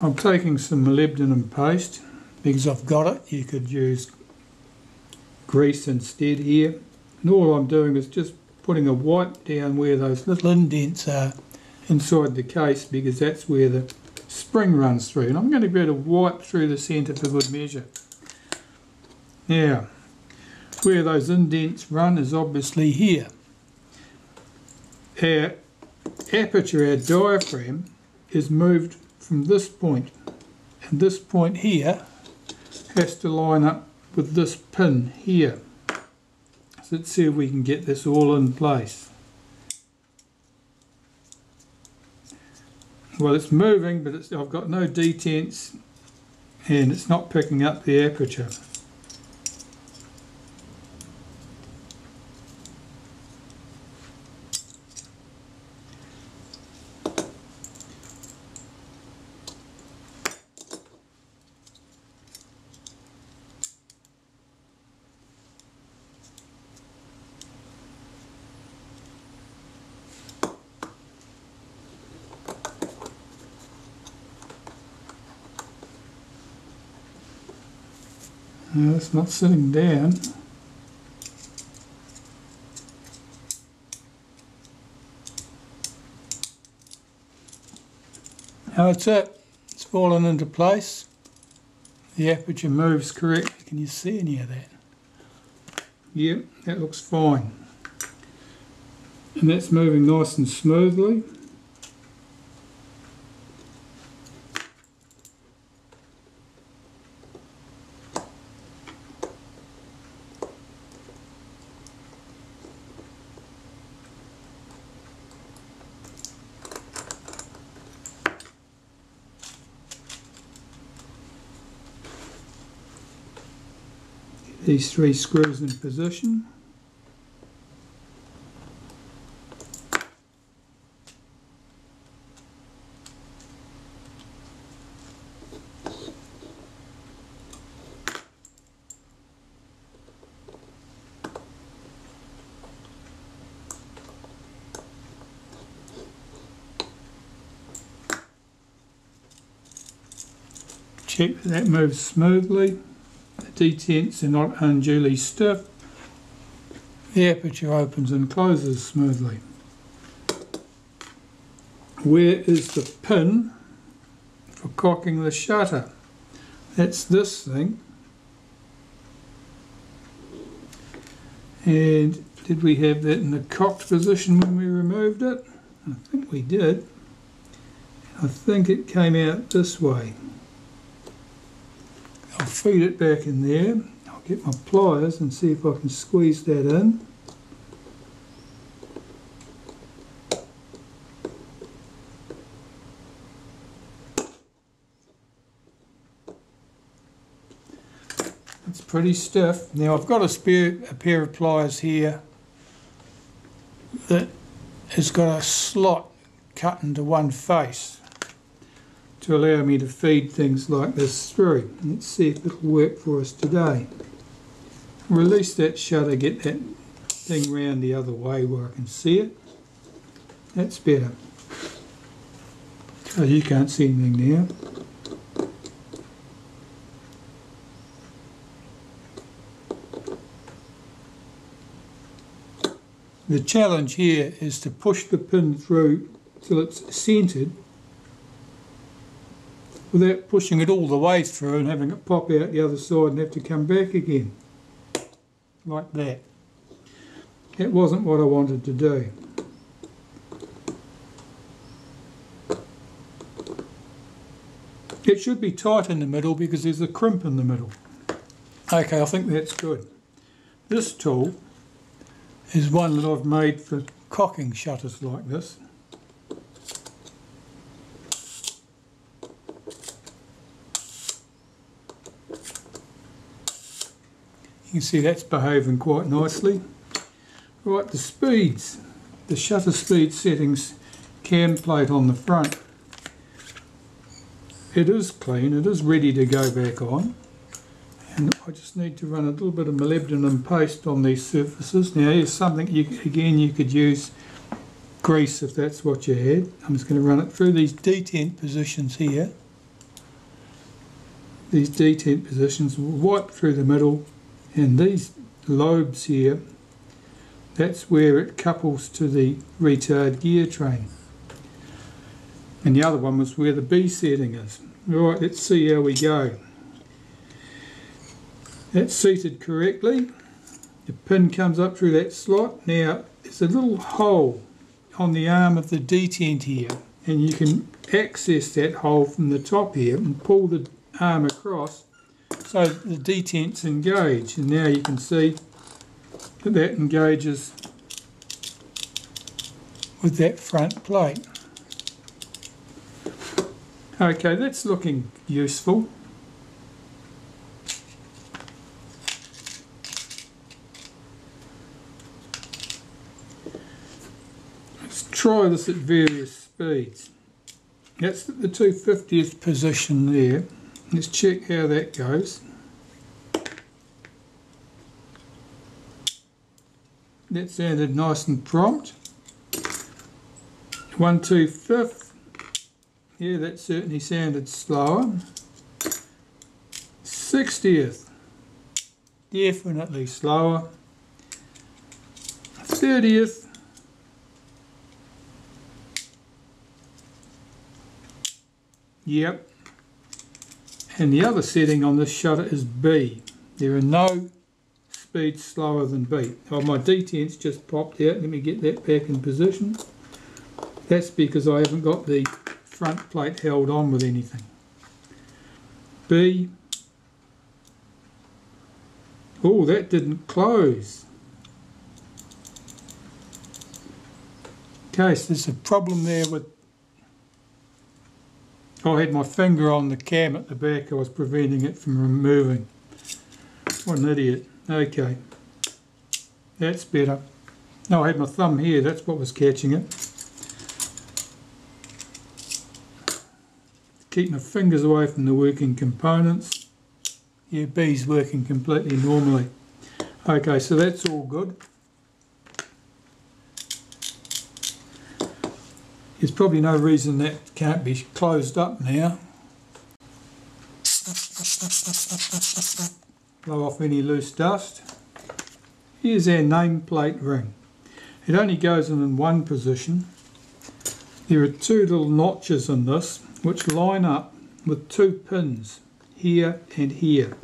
I'm taking some molybdenum paste because I've got it. You could use grease instead here. And all I'm doing is just putting a wipe down where those little indents are inside the case, because that's where the spring runs through. And I'm going to be able to wipe through the centre for good measure. Now, where those indents run is obviously here. Our aperture, our diaphragm, is moved from this point, and this point here has to line up with this pin here. So let's see if we can get this all in place. Well, it's moving, but I've got no detents and it's not picking up the aperture. No, it's not sitting down. Now that's it. It's fallen into place. The aperture moves correctly. Can you see any of that? Yep, that looks fine. And that's moving nice and smoothly. These three screws in position. Check that moves smoothly. The detents are not unduly stiff. The aperture opens and closes smoothly. Where is the pin for cocking the shutter? That's this thing. And did we have that in the cocked position when we removed it? I think we did. I think it came out this way. I'll feed it back in there. I'll get my pliers and see if I can squeeze that in. It's pretty stiff. Now I've got a pair of pliers here that has got a slot cut into one face to allow me to feed things like this through. Let's see if it'll work for us today. Release that shutter, get that thing round the other way where I can see it. That's better. Oh, you can't see anything now. The challenge here is to push the pin through till it's centred without pushing it all the way through and having it pop out the other side and have to come back again. Like that. That wasn't what I wanted to do. It should be tight in the middle because there's a crimp in the middle. Okay, I think that's good. This tool is one that I've made for cocking shutters like this. You can see that's behaving quite nicely. Right, the speeds. The shutter speed settings cam plate on the front. It is clean, it is ready to go back on. And I just need to run a little bit of molybdenum paste on these surfaces. Now here's something, you could use grease if that's what you had. I'm just going to run it through these detent positions here. these detent positions, we'll wipe through the middle, and these lobes here, that's where it couples to the retard gear train. And the other one was where the B setting is. Right, let's see how we go. That's seated correctly. The pin comes up through that slot. Now, there's a little hole on the arm of the detent here, and you can access that hole from the top here and pull the arm across so the detent's engaged. And now you can see that that engages with that front plate. Okay, that's looking useful. Let's try this at various speeds. That's at the 250th position there. Let's check how that goes. That sounded nice and prompt. 1/2/5. Yeah, that certainly sounded slower. 60th. Definitely slower. 30th. Yep. And the other setting on this shutter is B. There are no speeds slower than B. Oh, my detent's just popped out. Let me get that back in position. That's because I haven't got the front plate held on with anything. B. Oh, that didn't close. Okay, so there's a problem there with... I had my finger on the cam at the back. I was preventing it from removing. What an idiot. Okay. That's better. No, I had my thumb here. That's what was catching it. Keep my fingers away from the working components. Yeah, B's working completely normally. Okay, so that's all good. There's probably no reason that can't be closed up now. Blow off any loose dust. Here's our nameplate ring. It only goes in one position. There are two little notches in this which line up with two pins here and here.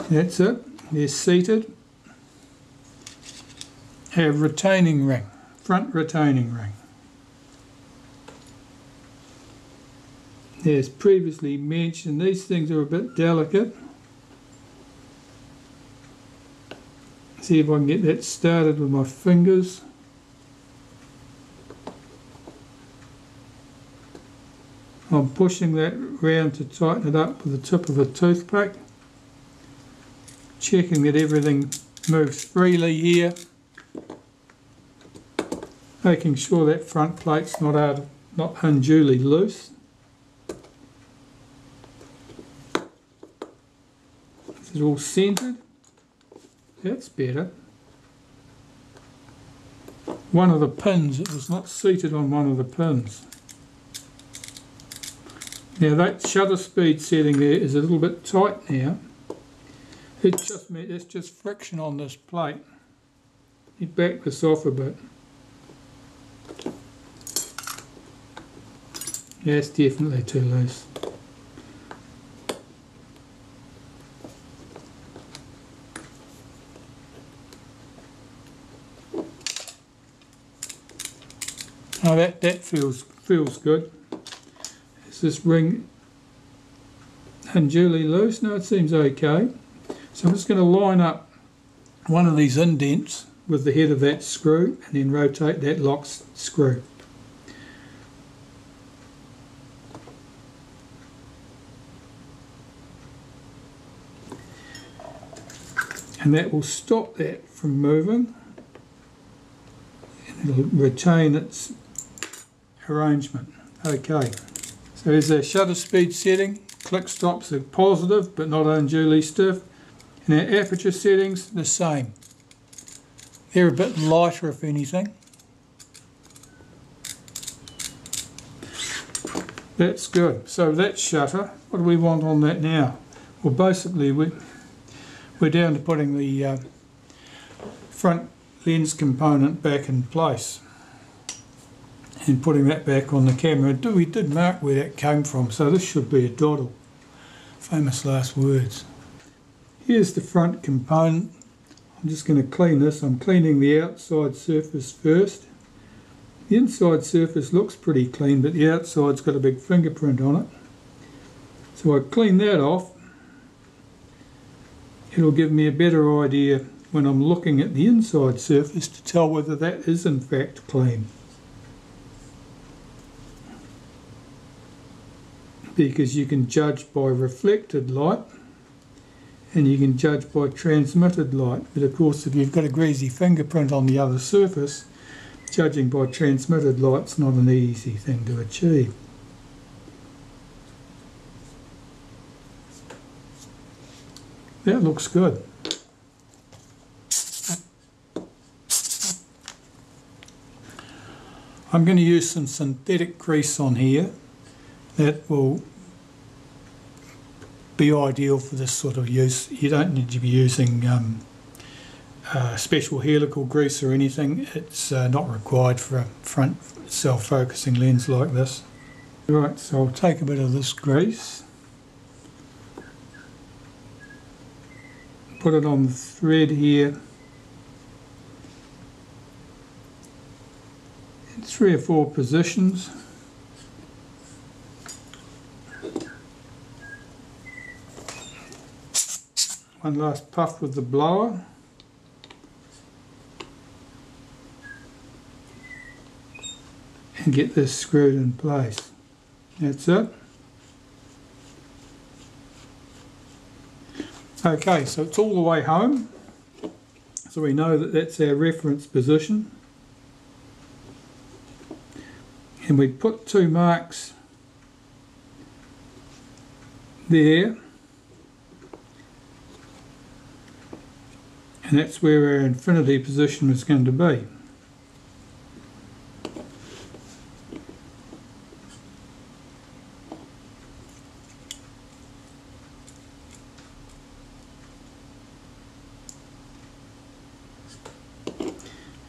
That's it, they're seated. Have retaining ring, front retaining ring. As previously mentioned, these things are a bit delicate. See if I can get that started with my fingers. I'm pushing that round to tighten it up with the tip of a toothpick. Checking that everything moves freely here. Making sure that front plate's not unduly loose. Is it all centered? That's better. One of the pins, it was not seated on one of the pins. Now that shutter speed setting there is a little bit tight now. It's just friction on this plate. You back this off a bit. Yeah, it's definitely too loose. Oh, that feels good. Is this ring unduly loose? No, it seems okay. So I'm just going to line up one of these indents with the head of that screw and then rotate that lock screw. And that will stop that from moving. And it'll retain its arrangement. Okay, so there's our shutter speed setting. Click stops are positive but not unduly stiff. And our aperture settings, the same. They're a bit lighter if anything. That's good. So that shutter, what do we want on that now? Well, basically we're down to putting the front lens component back in place and putting that back on the camera. We did mark where that came from, so this should be a doddle. Famous last words. Here's the front component. I'm just going to clean this. I'm cleaning the outside surface first. The inside surface looks pretty clean, but the outside's got a big fingerprint on it. So I clean that off. It'll give me a better idea when I'm looking at the inside surface to tell whether that is in fact clean. Because you can judge by reflected light and you can judge by transmitted light. But of course, if you've got a greasy fingerprint on the other surface, judging by transmitted light's not an easy thing to achieve. That looks good. I'm going to use some synthetic grease on here. That will be ideal for this sort of use. You don't need to be using special helical grease or anything. It's not required for a front self-focusing lens like this. Right, so I'll take a bit of this grease, put it on the thread here, in 3 or 4 positions. One last puff with the blower. And get this screwed in place. That's it. Okay, so it's all the way home. So we know that that's our reference position. And we put 2 marks there. And that's where our infinity position is going to be.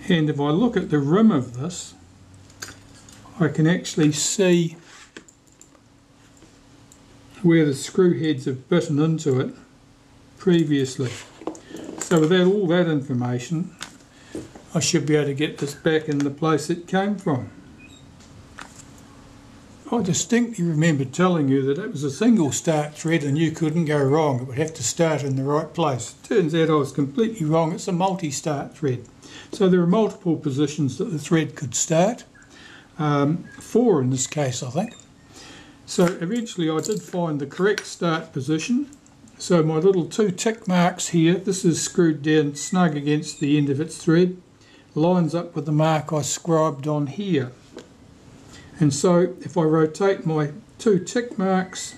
And if I look at the rim of this, I can actually see where the screw heads have bitten into it previously. So without all that information, I should be able to get this back in the place it came from. I distinctly remember telling you that it was a single start thread and you couldn't go wrong. It would have to start in the right place. Turns out I was completely wrong. It's a multi-start thread. So there are multiple positions that the thread could start. 4 in this case, I think. So eventually I did find the correct start position. So my little 2 tick marks here, this is screwed down snug against the end of its thread, lines up with the mark I scribed on here. And so if I rotate my 2 tick marks,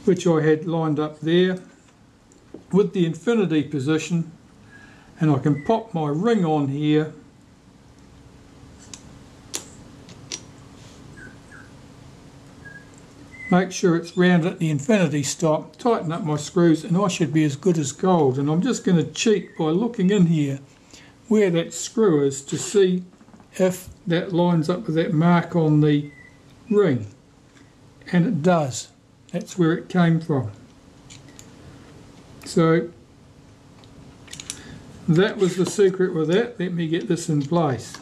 which I had lined up there, with the infinity position, and I can pop my ring on here, make sure it's round at the infinity stop, tighten up my screws, and I should be as good as gold. And I'm just going to cheat by looking in here where that screw is to see if that lines up with that mark on the ring. And it does. That's where it came from. So that was the secret with that. Let me get this in place.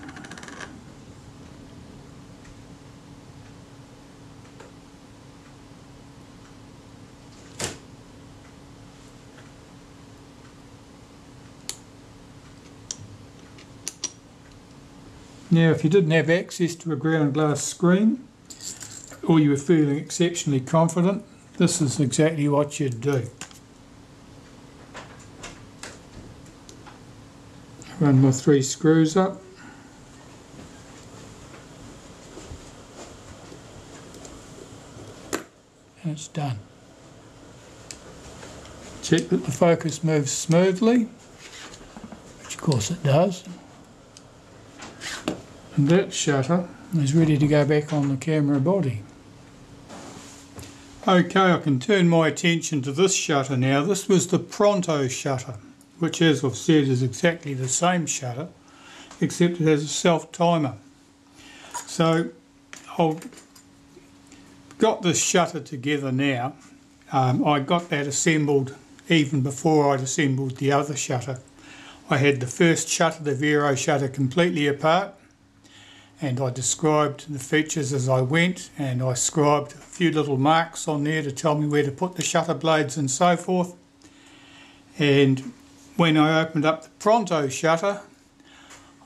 Now, if you didn't have access to a ground glass screen, or you were feeling exceptionally confident, this is exactly what you'd do. Run my 3 screws up. And it's done. Check that the focus moves smoothly, which of course it does. And that shutter is ready to go back on the camera body. Okay, I can turn my attention to this shutter now. This was the Pronto shutter, which, as I've said, is exactly the same shutter, except it has a self-timer. So I've got this shutter together now. I got that assembled even before I'd assembled the other shutter. I had the first shutter, the Vero shutter, completely apart, and I described the features as I went, and I scribed a few little marks on there to tell me where to put the shutter blades and so forth. And when I opened up the Pronto shutter,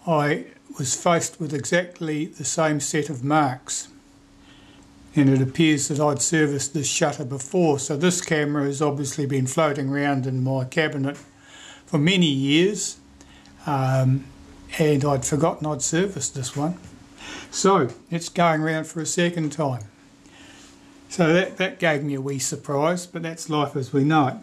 I was faced with exactly the same set of marks, and it appears that I'd serviced this shutter before. So this camera has obviously been floating around in my cabinet for many years, and I'd forgotten I'd serviced this one. So it's going around for a second time. So that gave me a wee surprise, but that's life as we know it.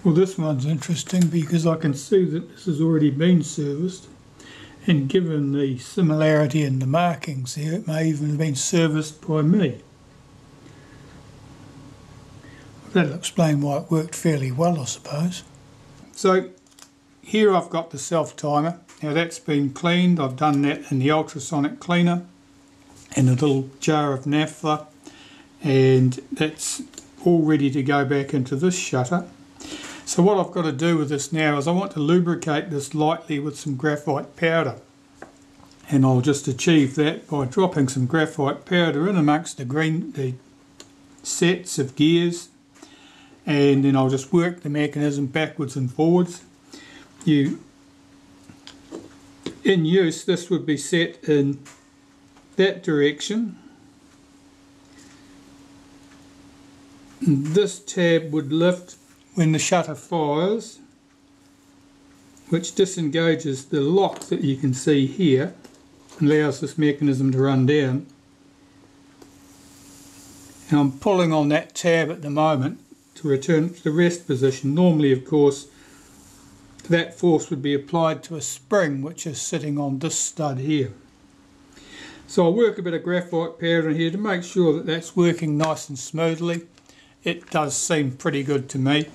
Well, this one's interesting because I can see that this has already been serviced, and given the similarity in the markings here, it may even have been serviced by me. That'll explain why it worked fairly well, I suppose. So here I've got the self-timer. Now that's been cleaned. I've done that in the ultrasonic cleaner in a little jar of naphtha, and that's all ready to go back into this shutter. So what I've got to do with this now is I want to lubricate this lightly with some graphite powder, and I'll just achieve that by dropping some graphite powder in amongst the sets of gears, and then I'll just work the mechanism backwards and forwards. In use, this would be set in that direction. And this tab would lift when the shutter fires, which disengages the lock that you can see here, allows this mechanism to run down. And I'm pulling on that tab at the moment to return to the rest position. Normally, of course, that force would be applied to a spring which is sitting on this stud here. So I'll work a bit of graphite powder in here to make sure that that's working nice and smoothly. It does seem pretty good to me.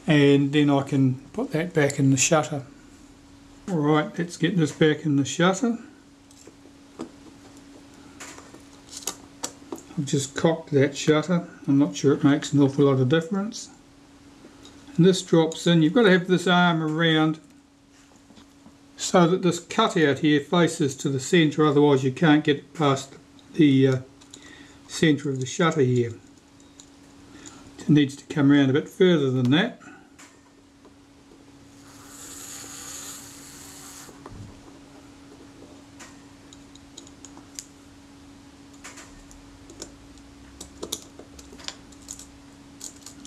And then I can put that back in the shutter. Alright, let's get this back in the shutter. I've just cocked that shutter. I'm not sure it makes an awful lot of difference. And this drops in. You've got to have this arm around so that this cutout here faces to the centre, otherwise you can't get it past the centre of the shutter here. It needs to come around a bit further than that.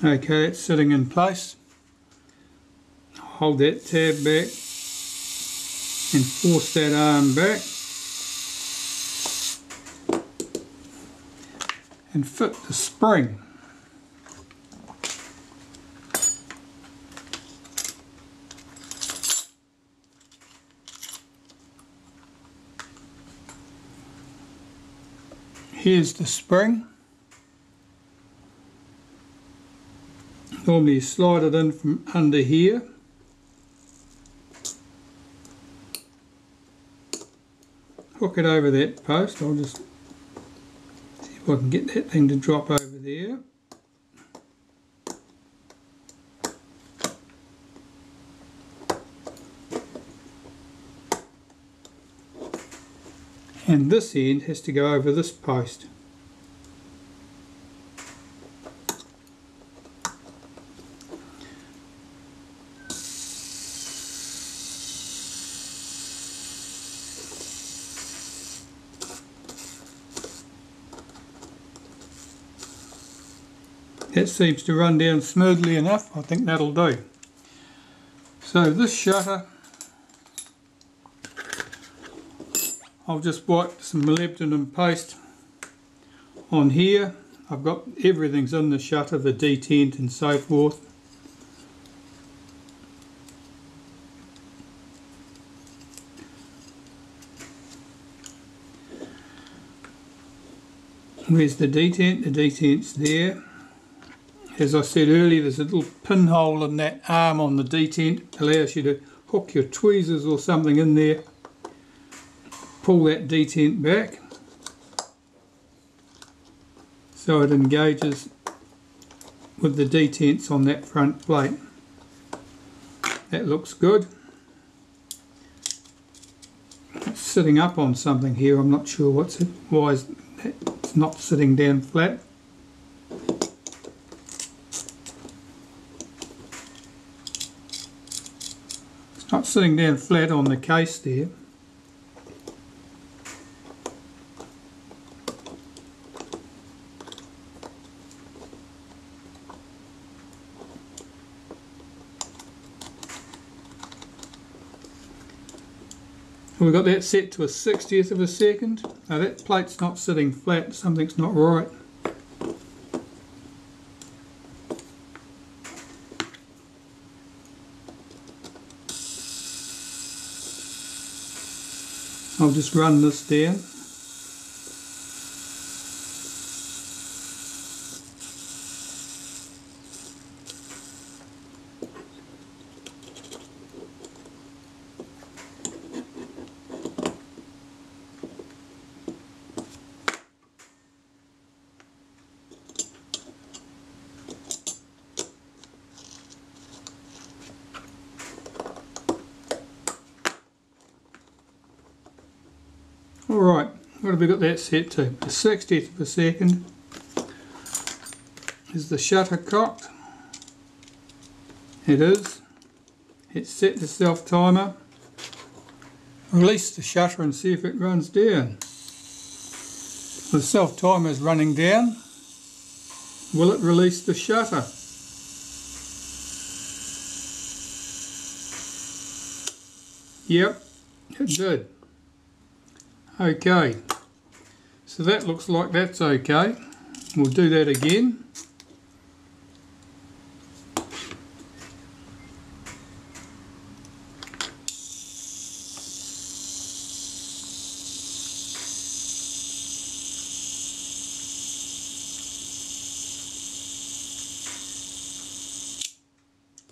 Okay, it's sitting in place. Hold that tab back and force that arm back and fit the spring. Here's the spring. Normally you slide it in from under here. Hook it over that post. I'll just see if I can get that thing to drop over there. And this end has to go over this post. That seems to run down smoothly enough. I think that'll do. So this shutter, I'll just wipe some molybdenum paste on here. I've got everything's in the shutter, the detent and so forth. Where's the detent? The detent's there. As I said earlier, there's a little pinhole in that arm on the detent. Allows you to hook your tweezers or something in there. Pull that detent back so it engages with the detents on that front plate. That looks good. It's sitting up on something here. I'm not sure why it's not sitting down flat. It's not sitting down flat on the case there. We've got that set to a 60th of a second. Now that plate's not sitting flat, something's not right. I'll just run this down. Alright, what have we got that set to? The 60th of a second. Is the shutter cocked? It is. It's set the self timer. Release the shutter and see if it runs down. The self timer is running down. Will it release the shutter? Yep, it did. Okay, so that looks like that's okay. We'll do that again.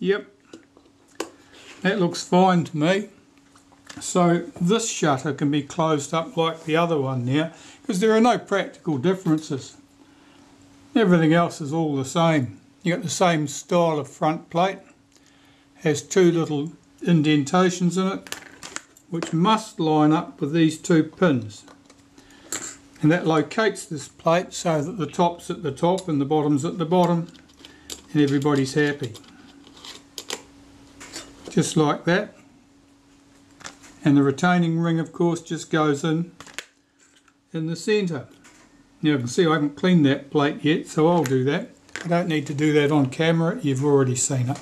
Yep, that looks fine to me. So this shutter can be closed up like the other one now, because there are no practical differences. Everything else is all the same. You got the same style of front plate, has two little indentations in it, which must line up with these two pins. And that locates this plate so that the top's at the top and the bottom's at the bottom, and everybody's happy. Just like that. And the retaining ring, of course, just goes in the centre. Now you can see I haven't cleaned that plate yet, so I'll do that. I don't need to do that on camera, you've already seen it.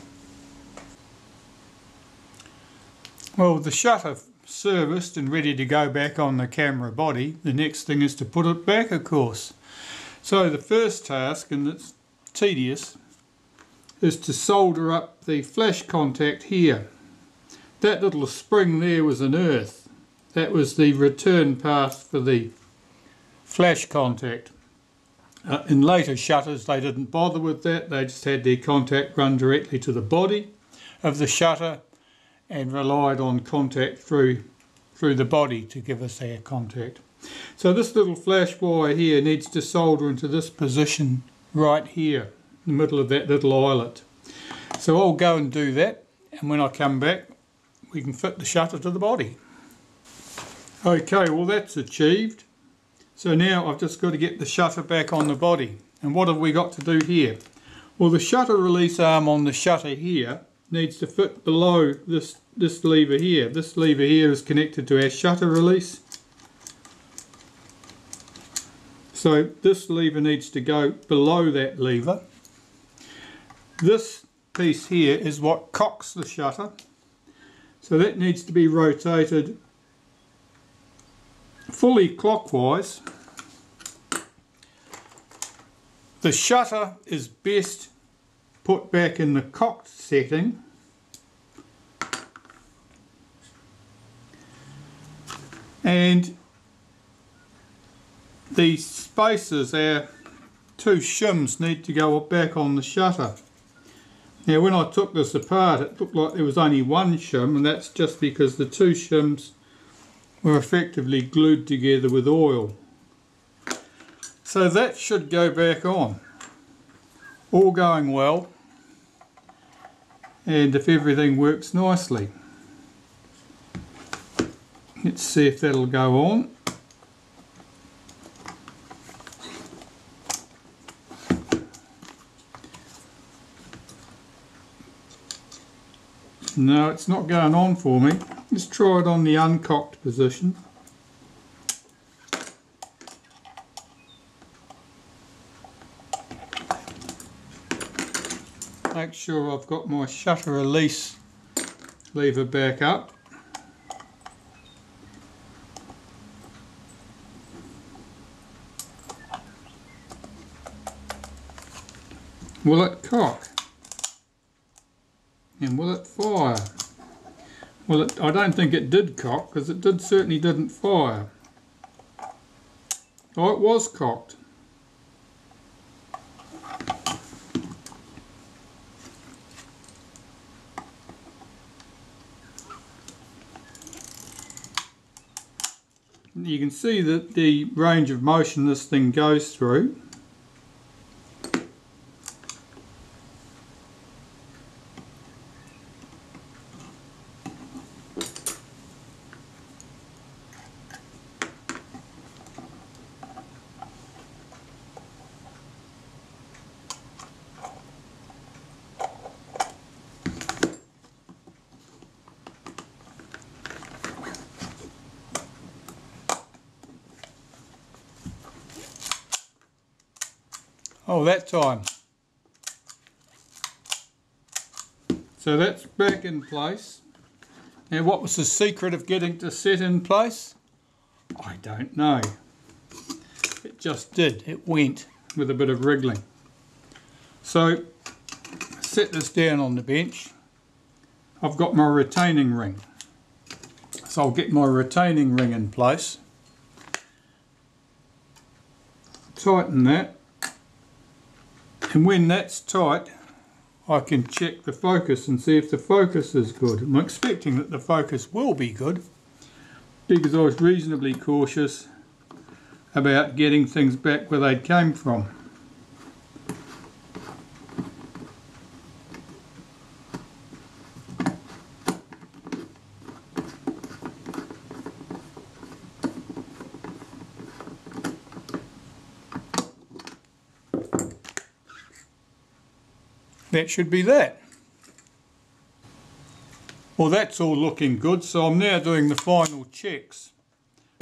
Well, the shutter serviced and ready to go back on the camera body, the next thing is to put it back, of course. So the first task, and it's tedious, is to solder up the flash contact here. That little spring there was an earth. That was the return path for the flash contact. In later shutters they didn't bother with that, they just had their contact run directly to the body of the shutter and relied on contact through the body to give us our contact. So this little flash wire here needs to solder into this position right here, in the middle of that little eyelet. So I'll go and do that, and when I come back we can fit the shutter to the body. Okay, well that's achieved. So now I've just got to get the shutter back on the body. And what have we got to do here? Well, the shutter release arm on the shutter here needs to fit below this lever here. This lever here is connected to our shutter release. So this lever needs to go below that lever. This piece here is what cocks the shutter, so that needs to be rotated fully clockwise. The shutter is best put back in the cocked setting, and the spacers, our two shims, need to go back on the shutter. Now when I took this apart it looked like there was only one shim, and that's just because the two shims were effectively glued together with oil. So that should go back on, all going well, and if everything works nicely. Let's see if that'll go on. No, it's not going on for me. Let's try it on the uncocked position. Make sure I've got my shutter release lever back up. Will it cock? And will it fire? Well, I don't think it did cock, because it certainly didn't fire. Oh, it was cocked. You can see that the range of motion this thing goes through. Oh, that time. So that's back in place. Now what was the secret of getting to set in place? I don't know. It just did. It went with a bit of wriggling. So set this down on the bench. I've got my retaining ring. So I'll get my retaining ring in place. Tighten that. And when that's tight, I can check the focus and see if the focus is good. I'm expecting that the focus will be good, because I was reasonably cautious about getting things back where they came from. That should be that. Well, that's all looking good, so I'm now doing the final checks.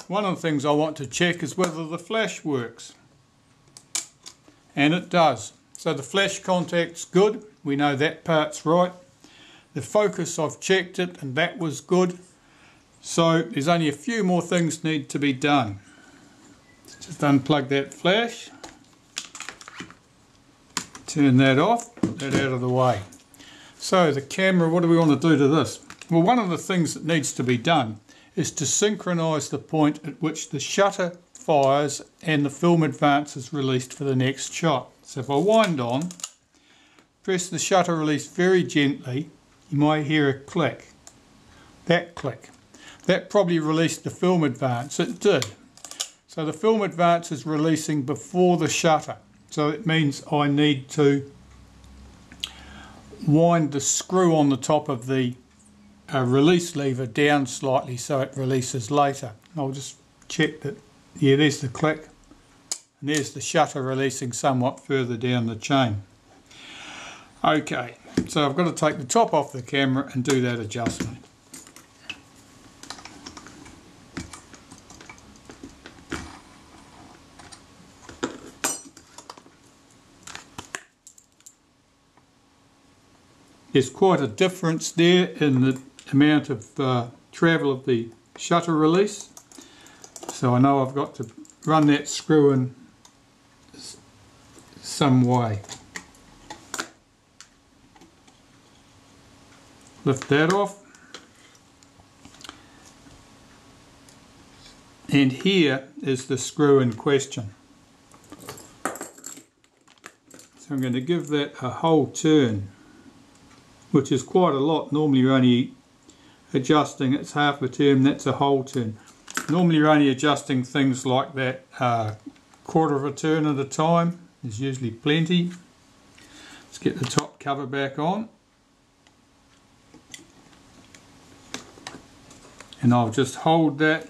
One of the things I want to check is whether the flash works. And it does. So the flash contact's good, we know that part's right. The focus, I've checked it and that was good. So there's only a few more things need to be done. Just unplug that flash. Turn that off, put that out of the way. So the camera, what do we want to do to this? Well, one of the things that needs to be done is to synchronise the point at which the shutter fires and the film advance is released for the next shot. So if I wind on, press the shutter release very gently, you might hear a click. That click. That probably released the film advance. It did. So the film advance is releasing before the shutter. So it means I need to wind the screw on the top of the release lever down slightly so it releases later. I'll just check that. Yeah, there's the click. And there's the shutter releasing somewhat further down the chain. Okay, so I've got to take the top off the camera and do that adjustment. there's quite a difference there in the amount of travel of the shutter release. So I know I've got to run that screw in some way. Lift that off. And here is the screw in question. So I'm going to give that a whole turn, which is quite a lot. Normally you're only adjusting, it's half a turn, that's a whole turn. Normally you're only adjusting things like that quarter of a turn at a time. There's usually plenty. Let's get the top cover back on. And I'll just hold that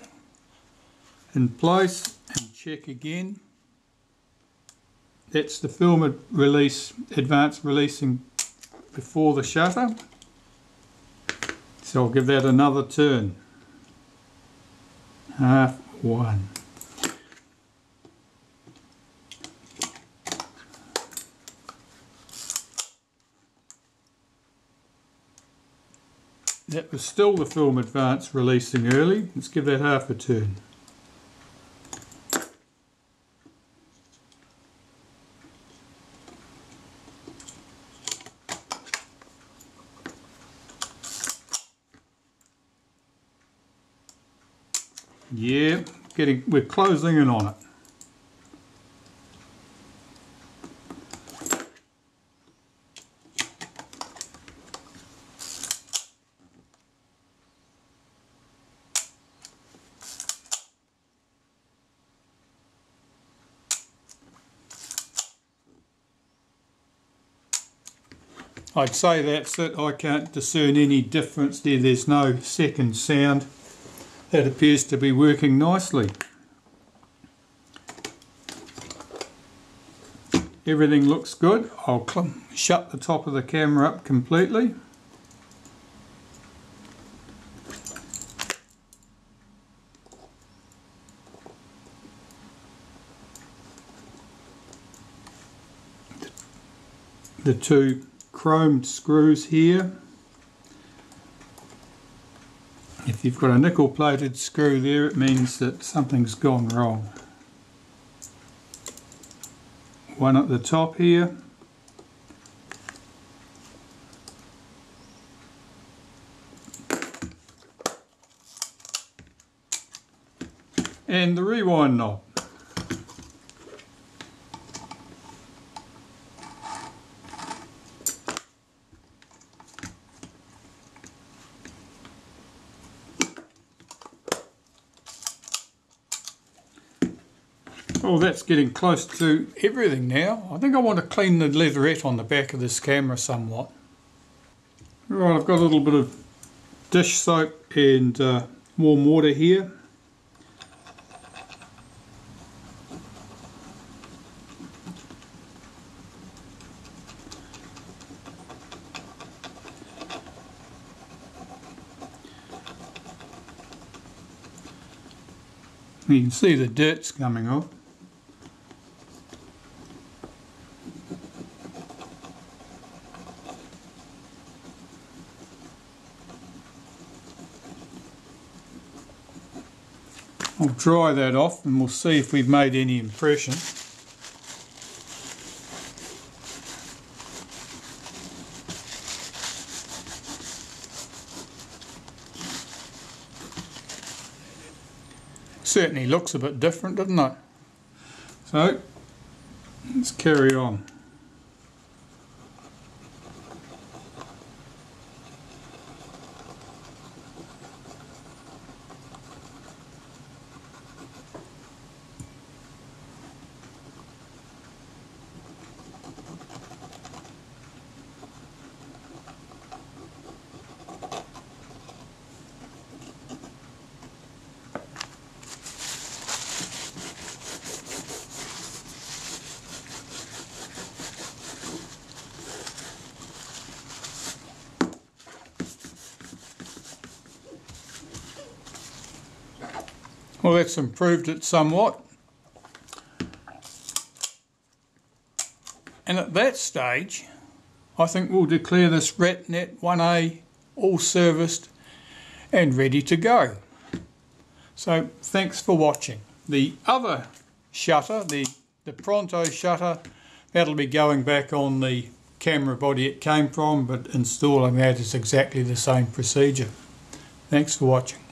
in place and check again. That's the film release, advanced releasing before the shutter. So I'll give that another turn. Half one. That was still the film advance releasing early. Let's give that half a turn. Yeah, we're closing in on it. I'd say that's it. I can't discern any difference there. There's no second sound. That appears to be working nicely. Everything looks good. I'll shut the top of the camera up completely. The two chromed screws here. If you've got a nickel plated screw there, it means that something's gone wrong. One at the top here. And the rewind knob. Oh, that's getting close to everything now. I think I want to clean the leatherette on the back of this camera somewhat. Right, I've got a little bit of dish soap and warm water here. You can see the dirt's coming off. I'll dry that off and we'll see if we've made any impression. Certainly looks a bit different, doesn't it? So, let's carry on. Well, that's improved it somewhat. And at that stage, I think we'll declare this Retinette 1A all serviced and ready to go. So thanks for watching. The other shutter, the Pronto shutter, that'll be going back on the camera body it came from, but installing that is exactly the same procedure. Thanks for watching.